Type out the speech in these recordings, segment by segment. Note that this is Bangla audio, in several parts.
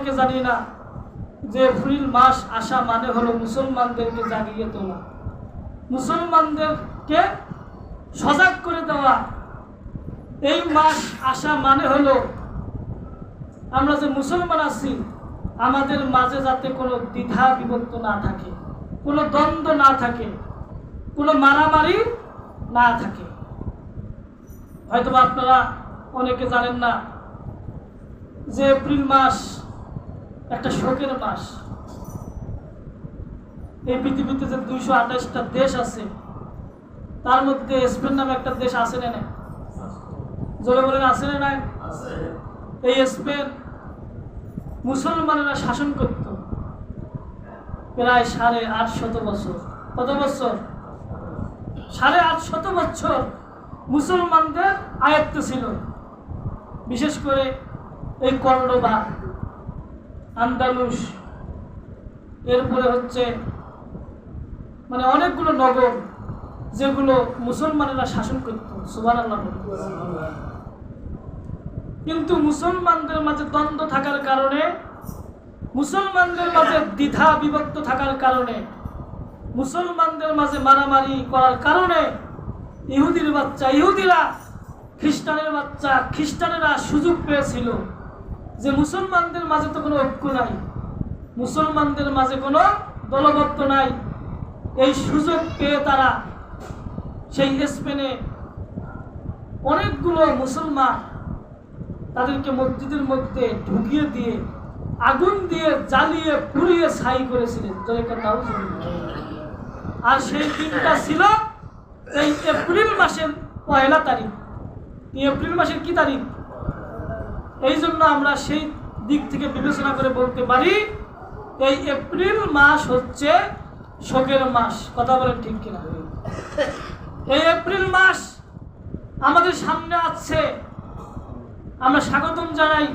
অনেকে জানি না যে এপ্রিল মাস আসা মানে হলো মুসলমানদেরকে জাগিয়ে তোলা, মুসলমানদেরকে সজাগ করে দেওয়া। এই মাস আসা মানে হলো আমরা যে মুসলমান আছি আমাদের মাঝে যাতে কোনো দ্বিধা বিভক্ত না থাকে, কোনো দ্বন্দ্ব না থাকে, কোনো মারামারি না থাকে। হয়তো আপনারা অনেকে জানেন না যে এপ্রিল মাস একটা শোকের মাস। এই পৃথিবীতে যে 228টা দেশ আছে তার মধ্যে স্পেন নামে একটা দেশ আছে না নাই? জোরে বলেন আছে না নাই? এই স্পেন মুসলমানেরা শাসন করত প্রায় 850 বছর। কত বছর? 850 বছর মুসলমানদের আয়ত্ত ছিল। বিশেষ করে এই কর্ডোবা, আন্দালুস, এরপরে হচ্ছে মানে অনেকগুলো নগর যেগুলো মুসলমানেরা শাসন করত। সুবহানাল্লাহ। কিন্তু মুসলমানদের মাঝে দ্বন্দ্ব থাকার কারণে, মুসলমানদের মাঝে দ্বিধা বিভক্ত থাকার কারণে, মুসলমানদের মাঝে মারামারি করার কারণে ইহুদিরা খ্রিস্টানের বাচ্চা খ্রিস্টানেরা সুযোগ পেয়েছিল যে মুসলমানদের মাঝে তো কোনো ঐক্য নাই, মুসলমানদের মাঝে কোনো দলবদ্ধ নাই। এই সুযোগ পেয়ে তারা সেই স্পেনে অনেকগুলো মুসলমান তাদেরকে মসজিদের মধ্যে ঢুকিয়ে দিয়ে আগুন দিয়ে জ্বালিয়ে পুড়িয়ে ছাই করেছিলেন। আর সেই দিনটা ছিল এই এপ্রিল মাসের 1 তারিখ। এপ্রিল মাসের কি তারিখ? এই জন্য আমরা সেই দিক থেকে বিবেচনা করে বলতে পারি এই এপ্রিল মাস হচ্ছে শোকের মাস। কথা বলেন ঠিক কিনা? এই এপ্রিল মাস আমাদের সামনে আছে, আমরা স্বাগতম জানাই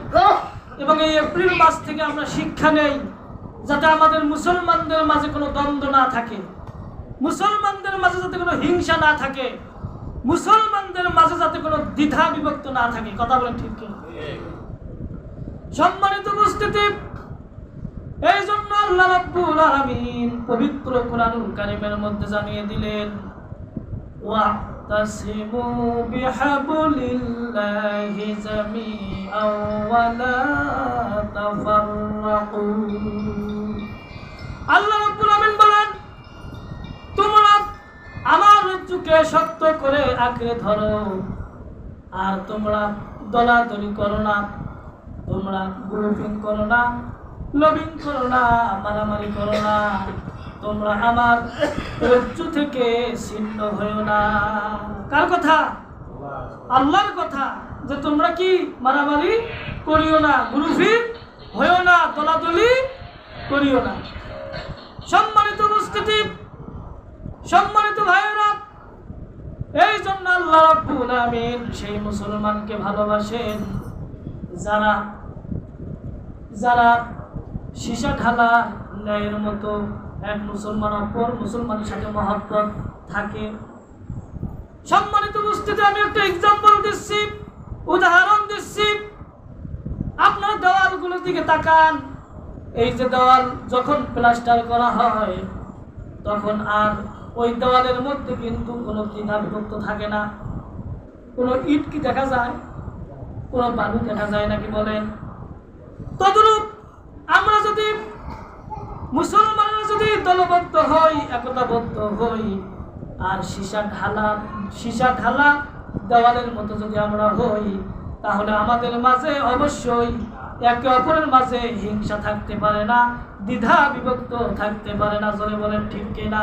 এবং এই এপ্রিল মাস থেকে আমরা শিক্ষা নেই যাতে আমাদের মুসলমানদের মাঝে কোনো দ্বন্দ্ব না থাকে, মুসলমানদের মাঝে যাতে কোনো হিংসা না থাকে, মুসলমানদের মাঝে যাতে কোনো দ্বিধা বিভক্ত না থাকে। কথা বলেন ঠিক কিনা? সম্মানিত উপস্থিতি, এই জন্য আল্লাহ রাব্বুল আলামিন পবিত্র কোরআনুল কারীমের মধ্যে জানিয়ে দিলেন ওয়াতাসিমু বিহাবলিল্লাহি জামিআন ওয়া লা তাফাররাকু। আল্লাহ রাব্বুল আলামিন বলেন তোমরা আমার রজ্জুকে শক্ত করে আঁকড়ে ধরো আর তোমরা দলাদলি করো না, তোমরা গ্রুপিং করো না, লবিং করো না, মারামারি করো না, তোমরা আমার রজ্জু থেকে ছিন্ন হইও না। কার কথা? আল্লাহর কথা, যে তোমরা কি মারামারি করিও না, গ্রুপিং হইও না, দলাদলি করিও না। সম্মানিত উপস্থিতি, সম্মানিত ভাইয়েরা, এই জন্য আল্লাহ রাব্বুল আলামিন সেই মুসলমানকে ভালোবাসেন যারা যারা সীসা ঢালা ন্যায়ের মতো এক মুসলমান অপর মুসলমানের সাথে মহব্বত থাকে। সম্মানিত উপস্থিতি, আমি একটা এক্সাম্পল দিচ্ছি, উদাহরণ দিচ্ছি। আপনার দেওয়ালগুলোর দিকে তাকান। এই যে দেওয়াল যখন প্লাস্টার করা হয় তখন আর ওই দেওয়ালের মধ্যে কিন্তু কোনো দ্বিধা বিভক্ত থাকে না। কোনো ইট কি দেখা যায়? কোনো বালু দেখা যায় নাকি বলেন? তদ্রূপ আমরা যদি মুসলমানরা যদি দলবদ্ধ হই, একতাবদ্ধ হই আর সীসা ঢালা দেওয়ালের মতো যদি আমরা হই, তাহলে আমাদের মাঝে অবশ্যই একে অপরের মাঝে হিংসা থাকতে পারে না, দ্বিধা বিভক্ত থাকতে পারে না। জোরে বলেন ঠিক কিনা?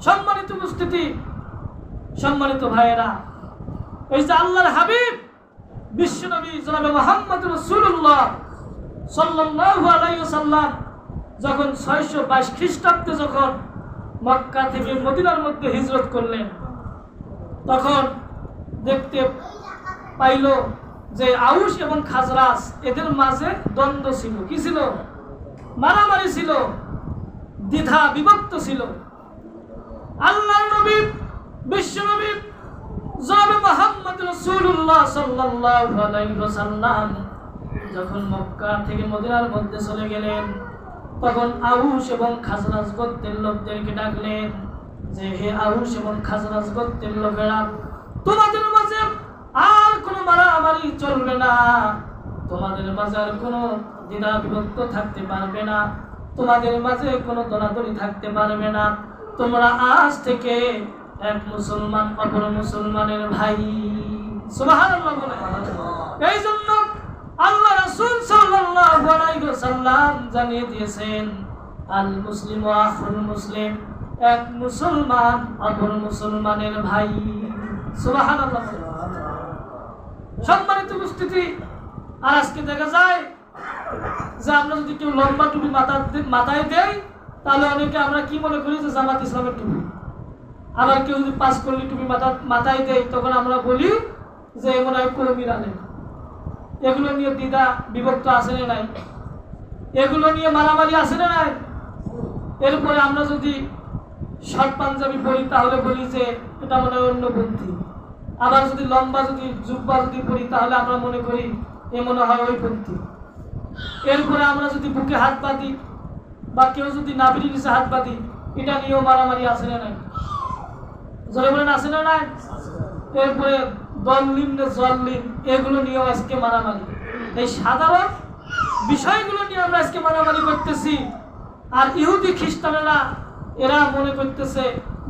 সম্মানিত উপস্থিতি, সম্মানিত ভাইয়েরা, এই যে আল্লাহর হাবিব বিশ্বনবী জনাবে মুহাম্মদ রাসূলুল্লাহ সাল্লাল্লাহু আলাইহি ওয়াসাল্লাম যখন 622 খ্রিস্টাব্দে যখন মক্কা থেকে মদিনার মধ্যে হিজরত করলেন, তখন দেখতে পাইল যে আউস এবং খাজরাজ এদের মাঝে দ্বন্দ্ব ছিল। কি ছিল? মারামারি ছিল, দ্বিধা বিভক্ত ছিল। আল্লাহর নবী বিশ্বনবী জনাবে মুহাম্মদ রাসূলুল্লাহ সাল্লাল্লাহু আলাইহি ওয়াসাল্লাম যখন মক্কা থেকে মদিনার মধ্যে চলে গেলেন, তখন আউস এবং খাজরাজ গোত্রের লোকদেরকে ডাকলেন যে, হে আউস এবং খাজরাজ গোত্রের লোকেরা, তোমাদের মাঝে আর কোনো মারামারি চলবে না, তোমাদের মাঝে আর কোনো দ্বিধা বিভক্ত থাকতে পারবে না, তোমাদের মাঝে কোনো দলাদলি থাকতে পারবে না। তোমরা আজ থেকে এক মুসলমান অপর মুসলমানের ভাই। সুবহানাল্লাহ বলে। এই জন্য আল্লাহ রাসূল সাল্লাল্লাহু আলাইহি ওয়াসাল্লাম জানিয়ে দিয়েছেন, আল মুসলিমু আখুল মুসলিম, এক মুসলমান অপর মুসলমানের ভাই। সুবহানাল্লাহ। সম্মানিত উপস্থিতি, আর আজকে দেখা যায় যে আমরা যদি কেউ লম্বা টুপি মাথায় দেই, তাহলে অনেকে আমরা কি মনে করি যে জামাত ইসলামের টুপি। আবার কেউ যদি 5 কলি টুপি মাথায় দেয়, তখন আমরা বলি যে মনে হয় কর্মীর আলেম। এগুলো নিয়ে দ্বিধা বিভক্ত আছে না নাই? এগুলো নিয়ে মারামারি আছে না নাই? এরপরে আমরা যদি শর্ট পাঞ্জাবি পরি, তাহলে বলি যে এটা মনে হয় অন্যপন্থী। আবার যদি লম্বা যদি জুব্বা যদি পরি, তাহলে আমরা মনে করি এ মনে হয় ওই পন্থী। এরপরে আমরা যদি বুকে হাত বাঁধি বা কেউ যদি নাভির নিচে হাত বাঁধি, এটা নিয়েও মারামারি আছে না নাই? জোরে বলেন আছে না নাই? এরপরে দলিম নে জল্লিম, এগুলো নিয়েও আজকে মারামারি। এই সাধারণ বিষয়গুলো নিয়ে আমরা আজকে মারামারি করতেছি। আর ইহুদি খ্রিস্টানেরা এরা মনে করতেছে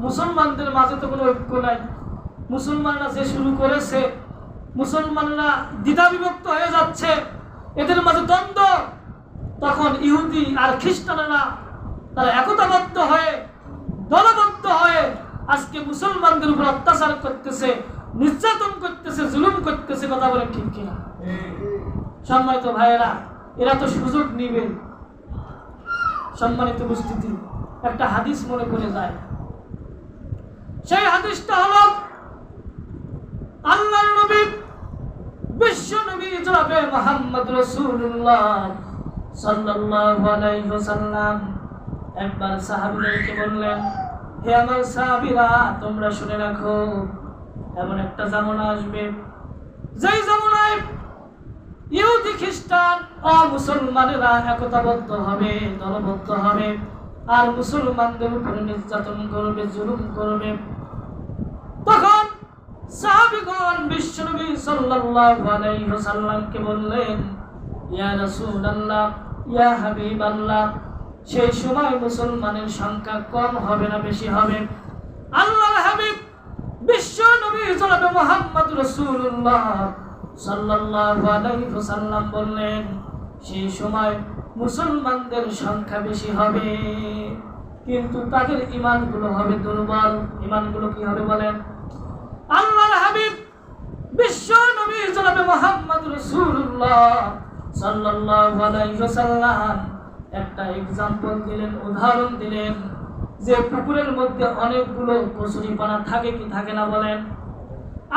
মুসলমানদের মাঝে তো কোনো ঐক্য নাই, মুসলমানরা যে শুরু করেছে, মুসলমানরা দ্বিধা বিভক্ত হয়ে যাচ্ছে, এদের মাঝে দ্বন্দ্ব। তখন ইহুদি আর খ্রিস্টানেরা তারা একতাবদ্ধ হয়ে, দলবদ্ধ হয়ে আজকে মুসলমানদের উপর অত্যাচার করতেছে, নির্যাতন করতেছে, জুলুম করতেছে। কথা বলে ঠিক কিনা? সম্মানিত ভাইয়েরা, এরা তো সুযোগ নিবে। সম্মানিত উপস্থিতি, একটা হাদিস মনে পড়ে যায়। সেই হাদিসটা হলো আল্লাহর নবী বিশ্ব নবী জনাবে মুহাম্মদ রাসূলুল্লাহ সাল্লাল্লাহু আলাইহি ওয়াসাল্লাম একবার সাহাবীদেরকে বললেন, হে আমার সাহাবীরা, তোমরা শুনে রাখো, এমন একটা জামানা আসবে যেই জামানায় ইহুদি খ্রিস্টান ও মুসলমানেরা একতাবদ্ধ হবে, দলবদ্ধ হবে, আর মুসলমানদের উপরে নির্যাতন করবে, জুলুম করবে। তখন সাহাবীগণ বিশ্বনবী সাল্লাল্লাহু আলাইহি ওয়াসাল্লামকে বললেন, ইয়া রাসূলুল্লাহ, ইয়া হাবিবাল্লাহ, সেই সময় মুসলমানের সংখ্যা কম হবে না বেশি হবে? আল্লাহর হাবিব বিশ্বনবী জনাবে মুহাম্মদ রাসূলুল্লাহ সাল্লাল্লাহু আলাইহি ওয়াসাল্লাম বললেন, সেই সময় মুসলমানদের সংখ্যা বেশি হবে, কিন্তু তাদের ঈমানগুলো হবে দুর্বল। ঈমানগুলো কি হবে বলেন? আল্লাহর হাবিব বিশ্ব নবী জনাবে মুহাম্মদ রাসূলুল্লাহ সাল্লাল্লাহু আলাইহি ওয়াসাল্লাম একটা एग्जांपल দিলেন, উদাহরণ দিলেন, যে পুকুরের মধ্যে অনেকগুলো কচুরিপানা থাকে কি থাকে না বলেন?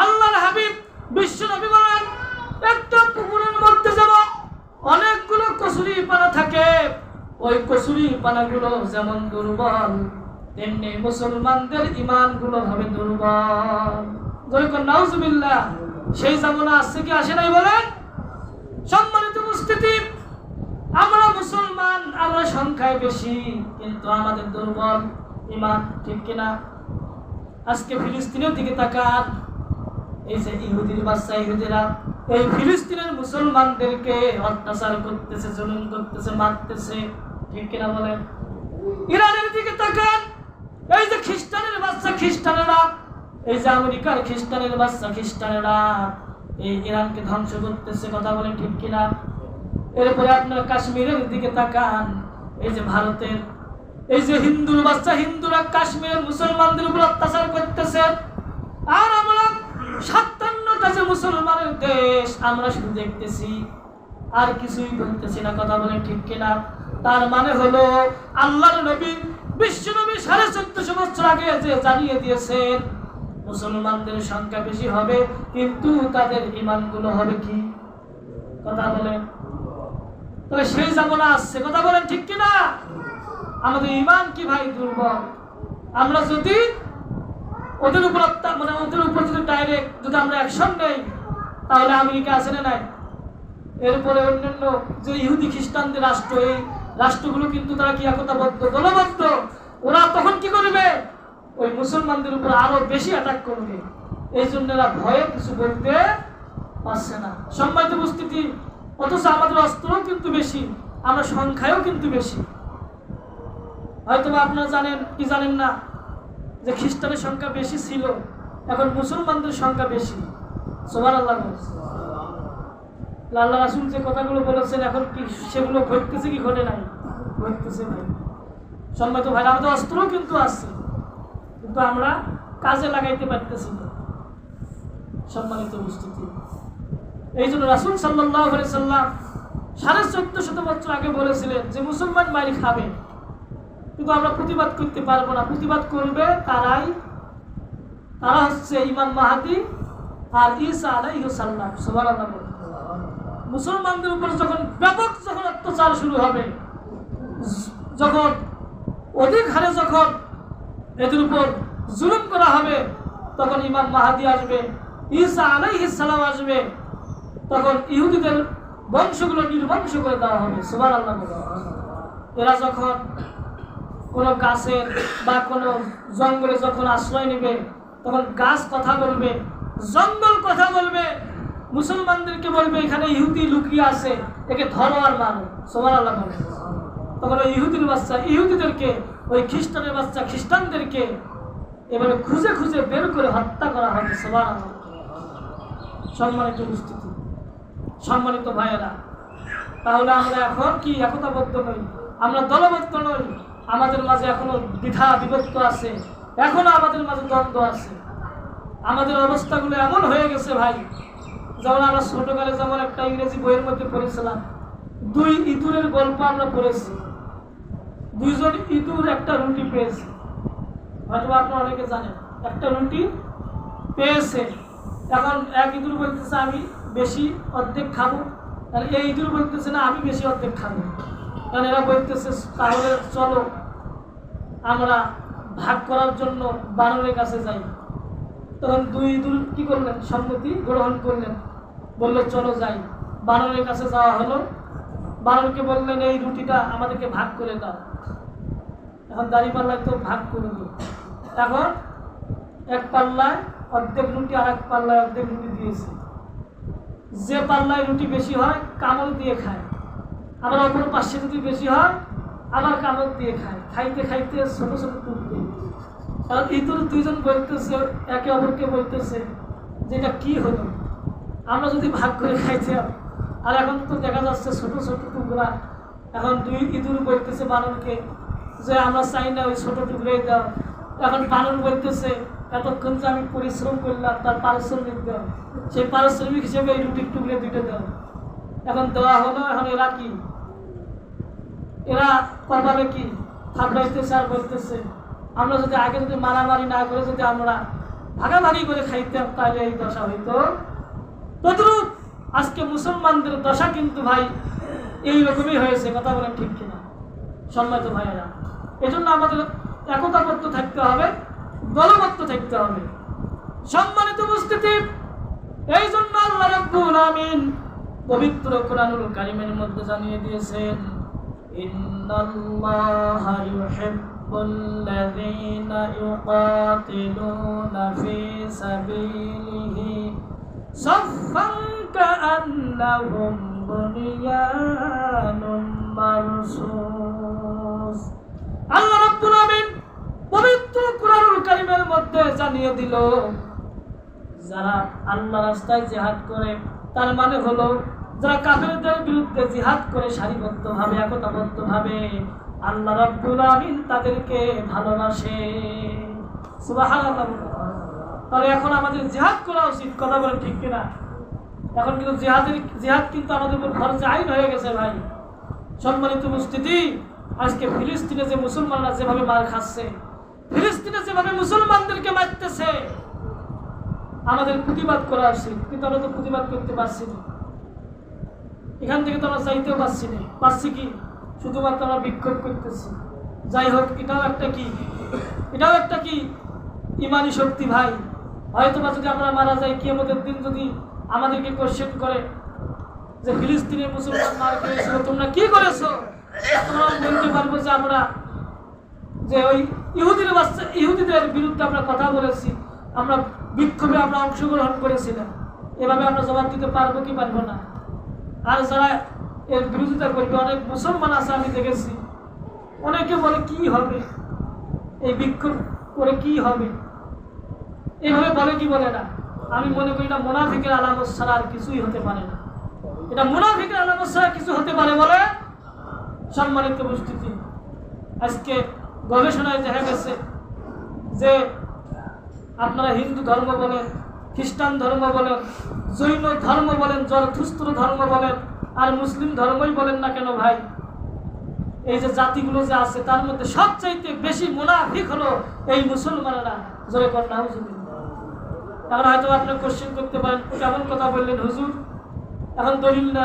আল্লাহর হাবিব বিশ্ব নবী বলেন, একটা পুকুরের মধ্যে যেমন অনেকগুলো কচুরিপানা থাকে, ওই কচুরিপানাগুলো যেমন দুর্বল, তেমনি মুসলমানদের ঈমানগুলো হবে দুর্বল। যখন নাউজুবিল্লাহ, সেই জামানা আসছে কি আসে নাই বলেন? সম্মানিত উপস্থিতি, আমরা মুসলমান, আমরা সংখ্যায় বেশি, কিন্তু আমাদের দুর্বল ঈমান, ঠিক কিনা? আজকে ফিলিস্তিনের দিকে তাকান, এই যে ইহুদির বাচ্চা ইহুদিরা এই ফিলিস্তিনের মুসলমানদেরকে অত্যাচার করতেছে, জুলুম করতেছে, মারতেছে, ঠিক কিনা বলেন? ইরানের দিকে তাকান, এই যে খ্রিস্টানের বাচ্চা খ্রিস্টানেরা, এই যে আমেরিকার খ্রিস্টানের বাচ্চা খ্রিস্টানেরা এই ইরানকে ধ্বংস করতেছে। কথা বলেন ঠিক কিনা? এরপরে আপনার কাশ্মীরের দিকে তাকান, এই যে ভারতের এই যে হিন্দুর বাচ্চা হিন্দুরা কাশ্মীরের মুসলমানদের উপর অত্যাচার করতেছে। আর আমরা 57টা যে মুসলমানের দেশ, আমরা শুধু দেখতেছি আর কিছুই বলতেছি না। কথা বলেন ঠিক কিনা? তার মানে হলো আল্লাহর নবী বিশ্ব নবী 1450 বছর আগে যে জানিয়ে দিয়েছেন মুসলমানদের সংখ্যা বেশি হবে, কিন্তু তাদের ঈমানগুলো হবে কি? কথা বলেন। তবে সেই জামানা আসছে। কথা বলেন ঠিক কিনা? আমাদের ঈমান কি ভাই দুর্বল। আমরা যদি ওদের উপর ওদের উপর যদি ডাইরেক্ট যদি আমরা অ্যাকশন নেই, তাহলে আমেরিকা আছে না নাই? এরপরে অন্যান্য যে ইহুদি খ্রিস্টানদের রাষ্ট্র, এই রাষ্ট্রগুলো কিন্তু তারা কি একতাবদ্ধ, দলবদ্ধ। ওরা তখন কি করবে? ওই মুসলমানদের উপর আরো বেশি অ্যাটাক করবে। এই জন্য এরা ভয়ে কিছু বলতে পারছে না। সম্মানিত উপস্থিতি, অথচ আমাদের অস্ত্রও কিন্তু বেশি, আমরা সংখ্যায়ও কিন্তু বেশি। হয়তো আপনারা জানেন কি জানেন না যে খ্রিস্টানের সংখ্যা বেশি ছিল, এখন মুসলমানদের সংখ্যা বেশি। সুবহানাল্লাহ। আল্লাহ রাসূল যে কথাগুলো বলেছেন এখন কি সেগুলো ঘটতেছে কি ঘটে নাই? ঘটতেছে ভাই। সম্মানিত ভাই, আমাদের অস্ত্রও কিন্তু আছে, কিন্তু আমরা কাজে লাগাইতে পারতেছি না। সম্মানিত উপস্থিতি, এই জন্য রাসূল সাল্লাল্লাহু আলাইহি সাল্লাম 1450 বছর আগে বলেছিলেন যে মুসলমান মারি খাবে, কিন্তু আমরা প্রতিবাদ করতে পারবো না। প্রতিবাদ করবে তারা হচ্ছে ইমাম মাহদী আর ঈসা আলাইহিস সালাম। সুবহানাল্লাহ। মুসলমানদের উপর যখন ব্যাপক অত্যাচার শুরু হবে, যখন অধিক হারে যখন এদের উপর জুলুম করা হবে, তখন ইমাম মাহদী আসবে, ঈসা আলাইহিস সালাম আসবে, তখন ইহুদিদের বংশগুলো নির্বংশ করে দেওয়া হবে। সুবহানাল্লাহ। এরা যখন কোনো গাছের বা কোনো জঙ্গলে যখন আশ্রয় নেবে, তখন গাছ কথা বলবে, জঙ্গল কথা বলবে, মুসলমানদেরকে বলবে এখানে ইহুদি লুকিয়ে আছে, একে ধরো আর মারো। সুবহানাল্লাহ। তখন ওই ইহুদির বাচ্চা ইহুদিদেরকে, ওই খ্রিস্টানের বাচ্চা খ্রিস্টানদেরকে এভাবে খুঁজে খুঁজে বের করে হত্যা করা হবে। সুবহানাল্লাহ। সম্মানিত উপস্থিতি, সম্মানিত ভাইয়েরা, তাহলে আমরা এখন কি একতাবদ্ধ নই? আমরা দলবদ্ধ নই। আমাদের মাঝে এখনো দ্বিধা বিভক্ত আছে, এখনো আমাদের মাঝে দ্বন্দ্ব আছে। আমাদের অবস্থাগুলো এমন হয়ে গেছে ভাই, যেমন আমরা ছোটকালে যেমন একটা ইংরেজি বইয়ের মধ্যে পড়েছিলাম, 2 ইঁদুরের গল্প আমরা পড়েছি। 2জন ইঁদুর একটা রুটি পেয়েছে, হয়তো আপনারা অনেকে জানেন, একটা রুটি পেয়েছে। এখন এক ইঁদুর বলতেছে আমি বেশি অর্ধেক খাবো, আর এই ইঁদুর বলতেছে না আমি বেশি অর্ধেক খাবো। কারণ এরা বলতেছে তাহলে চলো আমরা ভাগ করার জন্য বানরের কাছে যাই। তখন 2 ইঁদুর কি করলেন? সম্মতি গ্রহণ করলেন, বললো চলো যাই। বানরের কাছে যাওয়া হলো, বানরকে বললেন এই রুটিটা আমাদেরকে ভাগ করে দাও। এখন দাঁড়িপাল্লায় তো ভাগ করে দিল। এখন এক পাল্লায় অর্ধেক রুটি আর এক পাল্লায় অর্ধেক রুটি দিয়েছে। যে পাল্লায় রুটি বেশি হয় কামড় দিয়ে খায়, আবার অপর পাশে যদি বেশি হয় আবার কামড় দিয়ে খায়। খাইতে খাইতে ছোট ছোট টুকরে। কারণ ইঁদুর 2জন বলতেছে, একে অপরকে বলতেছে যে এটা কি হলো, আমরা যদি ভাগ করে খাইতাম। আর এখন তো দেখা যাচ্ছে ছোট ছোট টুকরা। এখন 2 ইঁদুর বলতেছে বানরকে যে আমরা চাই না, ওই ছোট টুকরাই দাও। এখন বানর বলতেছে এতক্ষণ যে আমি পরিশ্রম করলাম তার পারিশ্রমিক দাও, সেই পারিশ্রমিক হিসেবে এই রুটির টুকরে 2টা দাও। এখন দেওয়া হলো। এখন এরা কি, এরা কপালে কি থাপড়াইতেছে আর বলতেছে আমরা যদি আগে যদি মারামারি না করে যদি আমরা ভাগাভাগি করে খাইতাম তাহলে এই দশা হইতো। তদ্রুপ আজকে মুসলমানদের দশা কিন্তু ভাই এইরকমই হয়েছে। কথা বলেন ঠিক কিনা? সম্মানিত ভাইয়েরা, এজন্য আমাদের একতাবদ্ধ থাকতে হবে, দলবদ্ধ থাকতে হবে। সম্মানিত উপস্থিতি, এই জন্য আল্লাহ রাব্বুল আমিন পবিত্র কোরআনুল কারীমের মধ্যে জানিয়ে দিয়েছেন ইন্নাল্লাহা ইউহিব্বুল্লাযীনা ইউকাতিলুনা ফী সাবিলিহি সাফফান কাআন্নাহুম বুনিয়ানুম মারসুস। আল্লাহ রাব্বুল আমিন পবিত্র কোরআনুল কারীমের মধ্যে জানিয়ে দিল যারা আল্লাহর রাস্তায় জিহাদ করে, তার মানে হলো যারা কাফেরদের বিরুদ্ধে জিহাদ করে সারিবদ্ধভাবে একতাবদ্ধভাবে, আল্লাহ রাব্বুল আমিন তাদেরকে ভালোবাসে। সুবহানাল্লাহ। তাহলে এখন আমাদের জিহাদ করা উচিত। কথা বলেন ঠিক কিনা? এখন কিন্তু জিহাদ কিন্তু আমাদের উপর ফরজ আইন হয়ে গেছে ভাই। সম্মানিত উপস্থিতি, আজকে ফিলিস্তিনে যে মুসলমানরা যেভাবে মার খাচ্ছে, ফিলিস্তিনে যেভাবে মুসলমানদেরকে মারতেছে, আমাদের প্রতিবাদ করা উচিত। কিন্তু আমরা তো প্রতিবাদ করতে পারছি না। এখান থেকে তো আমরা চাইতেও পারছি না। পারছি কি? শুধুমাত্র আমরা বিক্ষোভ করতেছি। যাই হোক, এটাও একটা কি ইমানি শক্তি ভাই। হয়তো বা যদি আমরা মারা যাই, কিয়ামতের দিন যদি আমাদেরকে কোশ্চেন করে যে ফিলিস্তিনে মুসলমান মার খেয়েছিল, তোমরা কি করেছো? তোমরা বলতে পারবো যে আমরা যে ওই ইহুদিদের বিরুদ্ধে আমরা কথা বলেছি, আমরা বিক্ষোভে আমরা অংশগ্রহণ করেছিলাম। এভাবে আমরা জবাব দিতে পারবো কি পারবো না? আর যারা এর বিরোধিতা করবে, অনেক মুসলমান আছে আমি দেখেছি, অনেকে বলে কি হবে এই বিক্ষোভ করে, কি হবে, এইভাবে বলে কি বলে না। আমি মনে করি এটা মুনাফিকের আলামত ছাড়া আর কিছুই হতে পারে না। এটা মুনাফিকের আলামত ছাড়া কিছু হতে পারে বলে? সম্মানিত উপস্থিতি, আজকে গবেষণায় দেখা গেছে যে আপনারা হিন্দু ধর্ম বলেন, খ্রিস্টান ধর্ম বলেন, জৈন ধর্ম বলেন, জরথুস্ত্র ধর্ম বলেন, আর মুসলিম ধর্মই বলেন না কেন ভাই, এই যে জাতিগুলো যে আছে তার মধ্যে সবচাইতে বেশি মুনাফিক হলো এই মুসলমানেরা। জোরে কর নাউজুবিল্লাহ। এখন হয়তো আপনি কোশ্চেন করতে পারেন, কেমন কথা বললেন হুজুর? এখন দলিল না,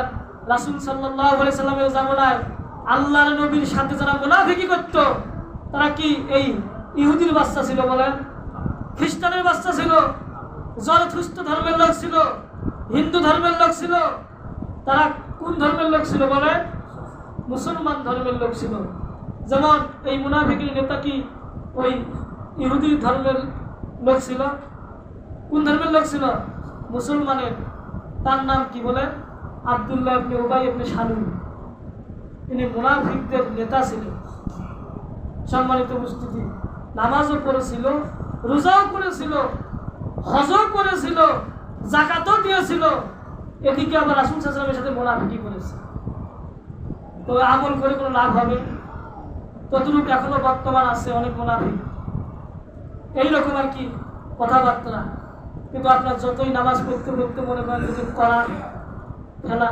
রাসূল সাল্লাল্লাহু আলাইহি সাল্লামের জামানায় আল্লাহর নবীর সাথে যারা মুনাফিকি করত, তারা কি এই ইহুদির বাচ্চা ছিল বলেন? খ্রিস্টানের বাচ্চা ছিল? জরথুস্ত্র ধর্মের লোক ছিল? হিন্দু ধর্মের লোক ছিল? তারা কোন ধর্মের লোক ছিল বলেন? মুসলমান ধর্মের লোক ছিল। যেমন এই মুনাফিকের নেতা কি ওই ইহুদি ধর্মের লোক ছিল? কোন ধর্মের লোক ছিল? মুসলমানের। তার নাম কি বলে? আব্দুল্লাহ ইবনে উবাই ইবনে সালুল। তিনি মুনাফিকদের নেতা ছিলেন। সম্মানিত উপস্থিতি, নামাজও পড়েছিল, রোজাও করেছিল, হজও করেছিল, যাকাতও দিয়েছিল, এদিকে আবার রাসূল সাল্লাল্লাহু আলাইহি ওয়াসাল্লামের সাথে মুনাফিকি করেছে। তো আমল করে কোনো লাভ হবে? ততটুকু এখনো বর্তমান আছে অনেক মুনাফিক, এইরকম আর কি কথাবার্তা। কিন্তু আপনার যতই নামাজ পড়তে পড়তে মনে করেন যদি করা ফেলা,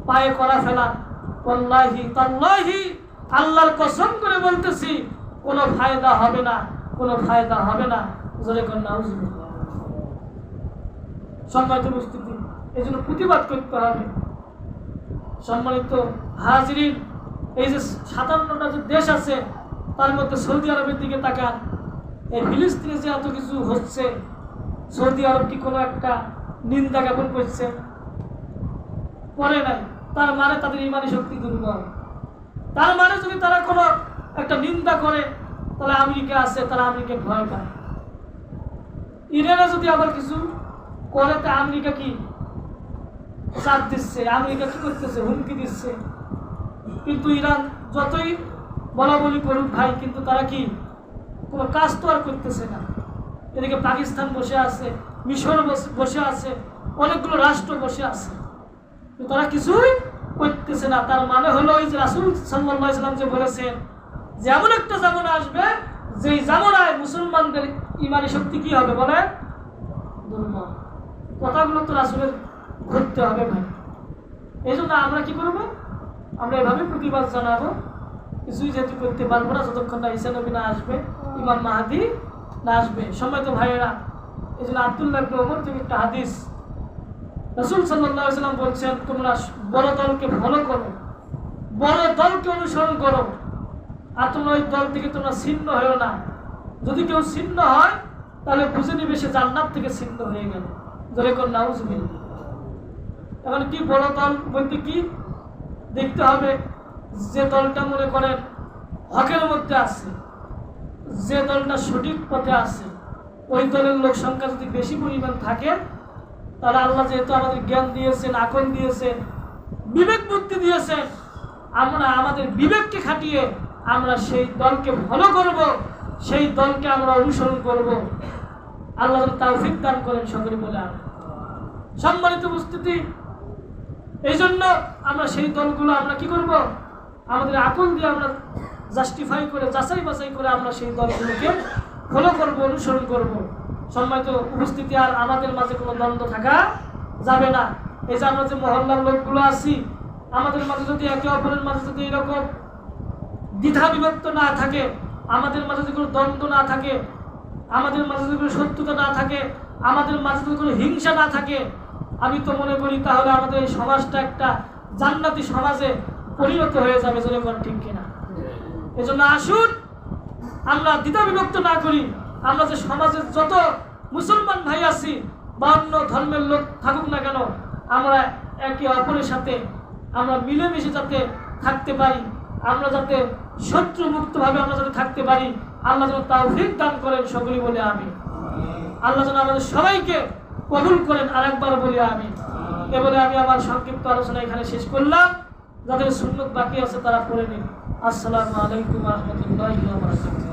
পায়ে করা ফেলা, ওয়াল্লাহি তাল্লাহি আল্লাহর কসম করে বলতেছি কোনো ফায়দা হবে না, কোনো ফায়দা হবে না। জোরে কর নাউজুবিল্লাহ। সম্মানিত উপস্থিতি, এই জন্য প্রতিবাদ করতে হবে। সম্মানিত হাজিরিন, এই যে 57টা যে দেশ আছে তার মধ্যে সৌদি আরবের দিকে তাকান। এই ফিলিস্তিনে যে এত কিছু হচ্ছে, সৌদি আরব কি কোনো একটা নিন্দা জ্ঞাপন করছে? করে নাই। তার মানে তাদের ইমানি শক্তি দুর্বল। তার মানে যদি তারা কোনো একটা নিন্দা করে তাহলে আমেরিকা আছে, তারা আমেরিকা ভয় পায়। ইরানে যদি আবার কিছু করে তা আমেরিকা কি চাপ দিচ্ছে, আমেরিকা কি করতেছে, হুমকি দিচ্ছে। কিন্তু ইরান যতই বলা বলি করুক ভাই, কিন্তু তারা কি কোনো কাজ তো আর করতেছে না। এদিকে পাকিস্তান বসে আছে, মিশর বসে আছে, অনেকগুলো রাষ্ট্র বসে আছে, কিন্তু তারা কিছুই করতেছে না। তার মানে হলো ওই যে রাসূল সাল্লাল্লাহু আলাইহি ওয়াসাল্লাম যে বলেছেন যে এমন একটা জামানা আসবে যেই জামানায় মুসলমানদের ইমানি শক্তি কি হবে বলে? দুর্বল। কথাগুলো তো রাসূলের ঘটতে হবে ভাই। এই জন্য আমরা কি করবো? আমরা এভাবে প্রতিবাদ জানাবো, কিছুই যেহেতু করতে পারবো না যতক্ষণ না ঈসা নবী না আসবে, ইমাম মাহদী না আসবে। সম্মানিত ভাইয়েরা, এই জন্য আব্দুল্লাহ ইবনে ওমর থেকে একটা হাদিস, রাসূল সাল্লাল্লাহু আলাইহি ওয়াসাল্লাম বলছেন, তোমরা বড় দলকে ফলো করো, বড় দলকে অনুসরণ করো, আর তোমরা ওই দল থেকে তোমরা ছিন্ন হয়েও না। যদি কেউ ছিন্ন হয় তাহলে বুঝে নিবে সে জান্নাত থেকে ছিন্ন হয়ে গেল। জোরে কর নাউজুবিল্লাহ। এখন কি বড় দল বলতে কি? দেখতে হবে যে দলটা মনে করেন হকের মধ্যে আছে, যে দলটা সঠিক পথে আছে, ওই দলের লোক সংখ্যা যদি বেশি পরিমাণ থাকে, তাহলে আল্লাহ যেহেতু আমাদের জ্ঞান দিয়েছেন, আকল দিয়েছেন, বিবেক বুদ্ধি দিয়েছেন, আমরা আমাদের বিবেককে খাটিয়ে আমরা সেই দলকে ফলো করব, সেই দলকে আমরা অনুসরণ করব। আল্লাহ তাওফিক দান করেন সকলে বলে আমিন। সম্মানিত উপস্থিতি, এই জন্য আমরা সেই দলগুলো আমরা কি করব? আমাদের আকল দিয়ে আমরা জাস্টিফাই করে, যাচাই বাছাই করে আমরা সেই দলগুলোকে ফলো করব, অনুসরণ করব। সম্মানিত উপস্থিতি, আর আমাদের মাঝে কোনো দ্বন্দ্ব থাকা যাবে না। এই যে আমরা যে মহল্লার লোকগুলো আছি, আমাদের মাঝে যদি একে অপরের মাঝে যদি এরকম দ্বিধা বিভক্ত না থাকে, আমাদের মাঝে যদি কোনো দ্বন্দ্ব না থাকে, আমাদের মাঝে যদি কোনো শত্রুতা না থাকে, আমাদের মাঝে যদি কোনো হিংসা না থাকে, আমি তো মনে করি তাহলে আমাদের এই সমাজটা একটা জান্নাতি সমাজে পরিণত হয়ে যাবে। যেরকম ঠিক কিনা? এজন্য আসুন আমরা দ্বিধা বিভক্ত না করি। আমরা যে সমাজের যত মুসলমান ভাই আছি বা অন্য ধর্মের লোক থাকুক না কেন, আমরা একে অপরের সাথে আমরা মিলেমিশে যাতে থাকতে পারি, আমরা যাতে শত্রু মুক্তভাবে আমরা যাতে থাকতে পারি, আল্লাহ যেন তাওফিক দান করেন, সকলেই বলে আমিন। আল্লাহ যেন আমাদের সবাইকে কবুল করেন, আরেকবার বলি আমিন। এবারে আমি আমার সংক্ষিপ্ত আলোচনা এখানে শেষ করলাম। যাদের সুন্নত বাকি আছে তারা পড়ে নিন। আসসালামু আলাইকুম ওয়া রাহমাতুল্লাহি ওয়া বারাকাতুহু।